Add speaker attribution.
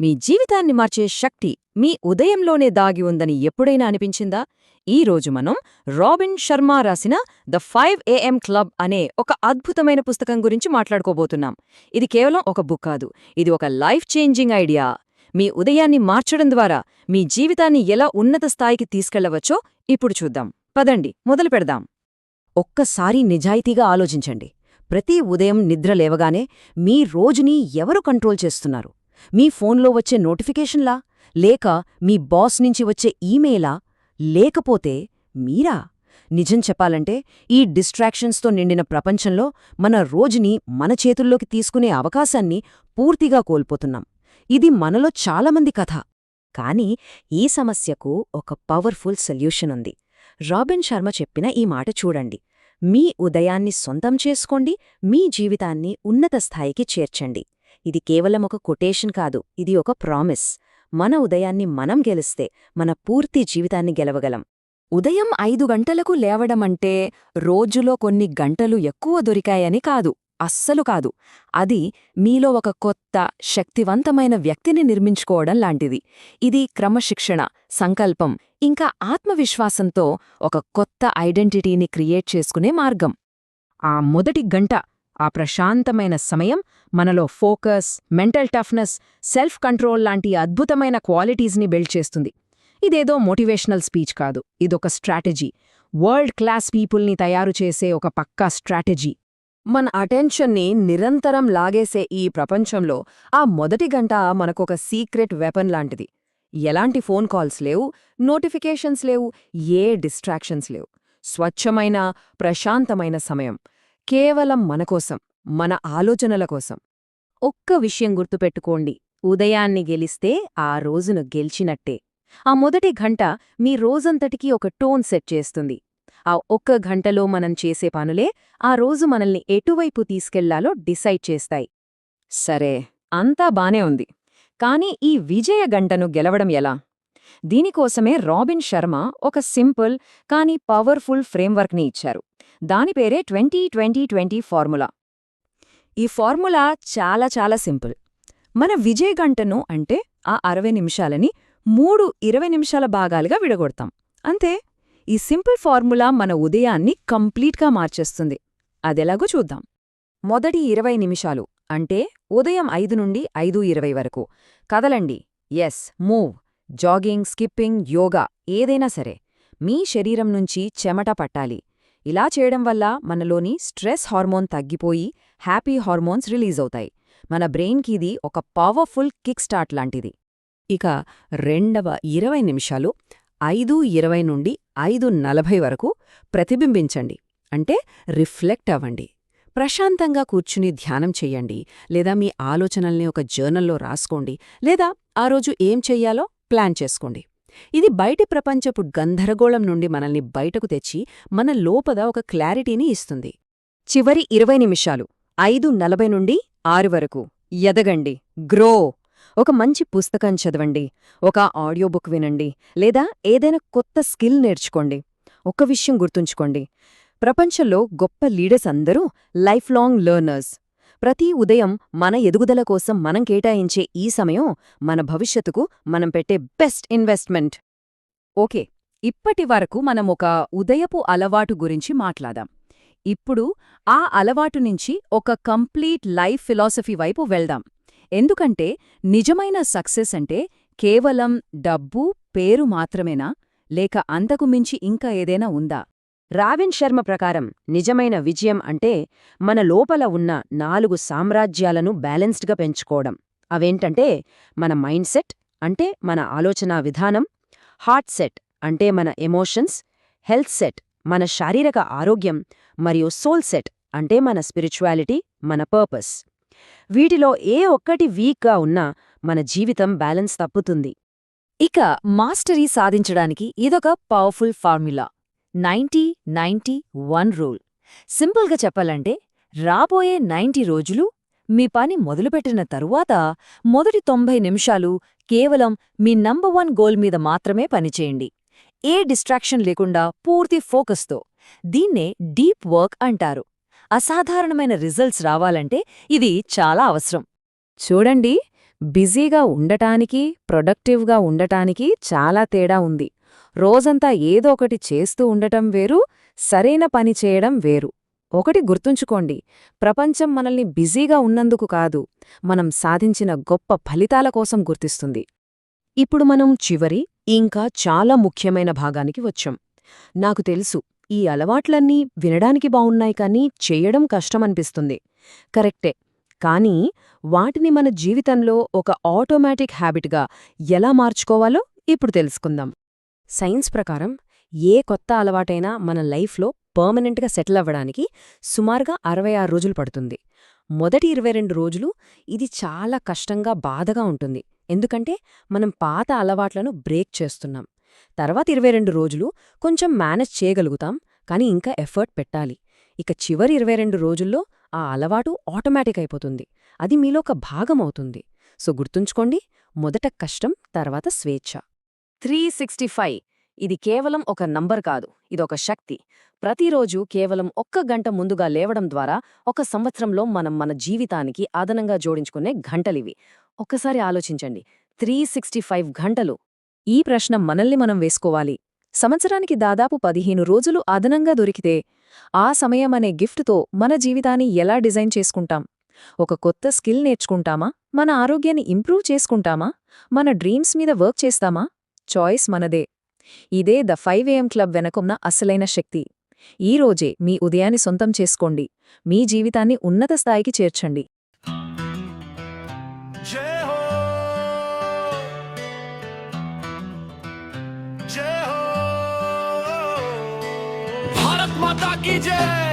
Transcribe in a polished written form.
Speaker 1: మీ జీవితాన్ని మార్చే శక్తి మీ ఉదయంలోనే దాగి ఉందని ఎప్పుడైనా అనిపించిందా? ఈరోజు మనం రాబిన్ శర్మ రాసిన ద 5 AM క్లబ్ అనే ఒక అద్భుతమైన పుస్తకం గురించి మాట్లాడుకోబోతున్నాం. ఇది కేవలం ఒక బుక్ కాదు, ఇది ఒక లైఫ్ చేంజింగ్ ఐడియా. మీ ఉదయాన్ని మార్చడం ద్వారా మీ జీవితాన్ని ఎలా ఉన్నత స్థాయికి తీసుకెళ్లవచ్చో ఇప్పుడు చూద్దాం. పదండి, మొదలు పెడదాం. ఒక్కసారి నిజాయితీగా ఆలోచించండి. ప్రతి ఉదయం నిద్ర లేవగానే మీ రోజుని ఎవరు కంట్రోల్ చేస్తున్నారు? మీ ఫోన్లో వచ్చే నోటిఫికేషన్లా, లేక మీ బాస్ నుంచి వచ్చే ఈమెయిలా, లేకపోతే మీరా? నిజం చెప్పాలంటే ఈ డిస్ట్రాక్షన్స్తో నిండిన ప్రపంచంలో మన రోజుని మన చేతుల్లోకి తీసుకునే అవకాశాన్ని పూర్తిగా కోల్పోతున్నాం. ఇది మనలో చాలామంది కథ. కానీ ఈ సమస్యకు ఒక పవర్ఫుల్ సొల్యూషన్ ఉంది. రాబిన్ శర్మ చెప్పిన ఈ మాట చూడండి. మీ ఉదయాన్ని సొంతం చేసుకోండి, మీ జీవితాన్ని ఉన్నత స్థాయికి చేర్చండి. ఇది కేవలం ఒక కొటేషన్ కాదు, ఇది ఒక ప్రామిస్. మన ఉదయాన్ని మనం గెలిస్తే మన పూర్తి జీవితాన్ని గెలవగలం. ఉదయం 5 గంటలకు లేవడమంటే రోజులో కొన్ని గంటలు ఎక్కువ దొరికాయని కాదు, అస్సలు కాదు. అది మీలో ఒక కొత్త, శక్తివంతమైన వ్యక్తిని నిర్మించుకోవడం లాంటిది. ఇది క్రమశిక్షణ, సంకల్పం, ఇంకా ఆత్మవిశ్వాసంతో ఒక కొత్త ఐడెంటిటీని క్రియేట్ చేసుకునే మార్గం. ఆ మొదటి గంట, ఆ ప్రశాంతమైన సమయం మనలో focus, mental toughness, self control లాంటి అద్భుతమైన క్వాలిటీస్ని బిల్డ్ చేస్తుంది. ఇదేదో మోటివేషనల్ స్పీచ్ కాదు, ఇదొక స్ట్రాటజీ. వరల్డ్ క్లాస్ పీపుల్ని తయారు చేసే ఒక పక్కా స్ట్రాటజీ. మన అటెన్షన్ని నిరంతరం లాగేసే ఈ ప్రపంచంలో ఆ మొదటి గంట మనకొక సీక్రెట్ వెపన్ లాంటిది. ఎలాంటి ఫోన్ కాల్స్ లేవు, నోటిఫికేషన్స్ లేవు, ఏ డిస్ట్రాక్షన్స్ లేవు. స్వచ్ఛమైన, ప్రశాంతమైన సమయం. కేవలం మనకోసం, మన ఆలోచనల కోసం. ఒక్క విషయం గుర్తుపెట్టుకోండి, ఉదయాన్ని గెలిస్తే ఆ రోజును గెలిచినట్టే. ఆ మొదటి గంట మీ రోజంతటికీ ఒక టోన్ సెట్ చేస్తుంది. ఆ ఒక్క గంటలో మనం చేసే పనులే ఆ రోజు మనల్ని ఎటువైపు తీసుకెళ్లాలో డిసైడ్ చేస్తాయి. సరే, అంతా బానే ఉంది. కానీ ఈ విజయ గంటను గెలవడం ఎలా? దీనికోసమే రాబిన్ శర్మ ఒక సింపుల్ కానీ పవర్ఫుల్ ఫ్రేమ్వర్క్ని ఇచ్చారు. దాని పేరే 20-20-20 ఫార్ములా. ఈ ఫార్ములా చాలా చాలా సింపుల్. మన విజయ గంటను, అంటే ఆ 60 నిమిషాలని 3 20 నిమిషాల భాగాలుగా విడగొడతాం. అంతే. ఈ సింపుల్ ఫార్ములా మన ఉదయాన్ని కంప్లీట్గా మార్చేస్తుంది. అదెలాగో చూద్దాం. మొదటి 20 నిమిషాలు, అంటే ఉదయం 5 నుండి 5:20 వరకు కదలండి. Yes, move. Jogging, skipping, yoga, ఏదైనా సరే. మీ శరీరం నుంచి చెమట పట్టాలి. ఇలా చేయడం వల్ల మనలోని స్ట్రెస్ హార్మోన్ తగ్గిపోయి హ్యాపీ హార్మోన్స్ రిలీజ్ అవుతాయి. మన బ్రెయిన్కి ఇది ఒక పవర్ఫుల్ కిక్ స్టార్ట్ లాంటిది. ఇక రెండవ 20 నిమిషాలు 5:20 నుండి 5:40 వరకు ప్రతిబింబించండి, అంటే రిఫ్లెక్ట్ అవ్వండి. ప్రశాంతంగా కూర్చుని ధ్యానం చెయ్యండి, లేదా మీ ఆలోచనల్ని ఒక జర్నల్లో రాసుకోండి, లేదా ఆ రోజు ఏం చెయ్యాలో ప్లాన్ చేసుకోండి. ఇది బయటి ప్రపంచపు గందరగోళం నుండి మనల్ని బయటకు తెచ్చి మన లోపల ఒక క్లారిటీని ఇస్తుంది. చివరి 20 నిమిషాలు 5:40 నుండి 6 వరకు ఎదగండి, గ్రో. ఒక మంచి పుస్తకం చదవండి, ఒక ఆడియో బుక్ వినండి, లేదా ఏదైనా కొత్త స్కిల్ నేర్చుకోండి. ఒక్క విషయం గుర్తుంచుకోండి, ప్రపంచంలో గొప్ప లీడర్స్ అందరూ లైఫ్ లాంగ్ లెర్నర్స్. ప్రతి ఉదయం మన ఎదుగుదల కోసం మనం కేటాయించే ఈ సమయం మన భవిష్యత్తుకు మనం పెట్టే బెస్ట్ ఇన్వెస్ట్మెంట్. ఓకే, ఇప్పటి వరకు మనం ఒక ఉదయపు అలవాటు గురించి మాట్లాడాం. ఇప్పుడు ఆ అలవాటు నుంచి ఒక కంప్లీట్ లైఫ్ ఫిలాసఫీ వైపు వెళ్దాం. ఎందుకంటే నిజమైన సక్సెస్ అంటే కేవలం డబ్బు, పేరు మాత్రమేనా, లేక అంతకు మించి ఇంకా ఏదైనా ఉందా? రాబిన్ శర్మ ప్రకారం నిజమైన విజయం అంటే మన లోపల ఉన్న 4 సామ్రాజ్యాలను బ్యాలెన్స్డ్గా పెంచుకోవడం. అవేంటంటే మన మైండ్ సెట్, అంటే మన ఆలోచనా విధానం; హార్ట్ సెట్, అంటే మన ఎమోషన్స్; హెల్త్ సెట్, మన శారీరక ఆరోగ్యం; మరియు సోల్ సెట్, అంటే మన స్పిరిచువాలిటీ, మన పర్పస్. వీటిలో ఏ ఒక్కటి వీక్గా ఉన్నా మన జీవితం బ్యాలెన్స్ తప్పుతుంది. ఇక మాస్టరీ సాధించడానికి ఇదొక పవర్ఫుల్ ఫార్ములా, 90-90-1 రూల్. సింపుల్గా చెప్పాలంటే రాబోయే 90 రోజులు మీ పని మొదలుపెట్టిన తరువాత మొదటి 90 నిమిషాలు కేవలం మీ నంబర్ 1 గోల్ మీద మాత్రమే పనిచేయండి. ఏ డిస్ట్రాక్షన్ లేకుండా పూర్తి ఫోకస్తో. దీన్నే డీప్ వర్క్ అంటారు. అసాధారణమైన రిజల్ట్స్ రావాలంటే ఇది చాలా అవసరం. చూడండి,
Speaker 2: బిజీగా ఉండటానికి, ప్రొడక్టివ్గా ఉండటానికి చాలా తేడా ఉంది. రోజంతా ఏదో ఒకటి చేస్తూ ఉండటం వేరు, సరైన పని చేయడం వేరు. ఒకటి గుర్తుంచుకోండి, ప్రపంచం మనల్ని బిజీగా ఉన్నందుకు కాదు, మనం సాధించిన గొప్ప ఫలితాల కోసం గుర్తిస్తుంది.
Speaker 1: ఇప్పుడు మనం చివరి, ఇంకా చాలా ముఖ్యమైన భాగానికి వచ్చాం. నాకు తెలుసు, ఈ అలవాట్లన్నీ వినడానికి బావున్నాయి కానీ చెయ్యడం కష్టమనిపిస్తుంది. కరెక్టే. కానీ వాటిని మన జీవితంలో ఒక ఆటోమేటిక్ హ్యాబిట్గా ఎలా మార్చుకోవాలో ఇప్పుడు తెలుసుకుందాం.
Speaker 2: సైన్స్ ప్రకారం ఏ కొత్త అలవాటైనా మన లైఫ్లో పర్మనెంట్గా సెటిల్ అవ్వడానికి సుమారుగా 66 రోజులు పడుతుంది. మొదటి 22 రోజులు ఇది చాలా కష్టంగా, బాధగా ఉంటుంది. ఎందుకంటే మనం పాత అలవాట్లను బ్రేక్ చేస్తున్నాం. తర్వాత 22 రోజులు కొంచెం మేనేజ్ చేయగలుగుతాం, కానీ ఇంకా ఎఫర్ట్ పెట్టాలి. ఇక చివరి 22 రోజుల్లో ఆ అలవాటు ఆటోమేటిక్ అయిపోతుంది. అది మీలో ఒక భాగమవుతుంది. సో గుర్తుంచుకోండి, మొదట కష్టం, తర్వాత స్వేచ్ఛ.
Speaker 1: 365 ఇది కేవలం ఒక నంబర్ కాదు, ఇదొక శక్తి. ప్రతిరోజు కేవలం 1 గంట ముందుగా లేవడం ద్వారా 1 సంవత్సరంలో మనం మన జీవితానికి అదనంగా జోడించుకునే గంటలివి. ఒక్కసారి ఆలోచించండి, 365 గంటలు. ఈ ప్రశ్న మనల్ని మనం వేసుకోవాలి. సంవత్సరానికి దాదాపు 15 రోజులు అదనంగా దొరికితే ఆ సమయం అనే గిఫ్ట్తో మన జీవితాన్ని ఎలా డిజైన్ చేసుకుంటాం? ఒక కొత్త స్కిల్ నేర్చుకుంటామా? మన ఆరోగ్యాన్ని ఇంప్రూవ్ చేసుకుంటామా? మన డ్రీమ్స్ మీద వర్క్ చేస్తామా? చాయిస్ మనదే. ఇదే ద 5am క్లబ్ వెనకున్న అసలైన శక్తి. ఈ రోజే మీ ఉదయాన్ని సొంతం చేసుకోండి, మీ జీవితాన్ని ఉన్నత స్థాయికి చేర్చండి.
Speaker 3: जय हो जय हो भारत माता की जय।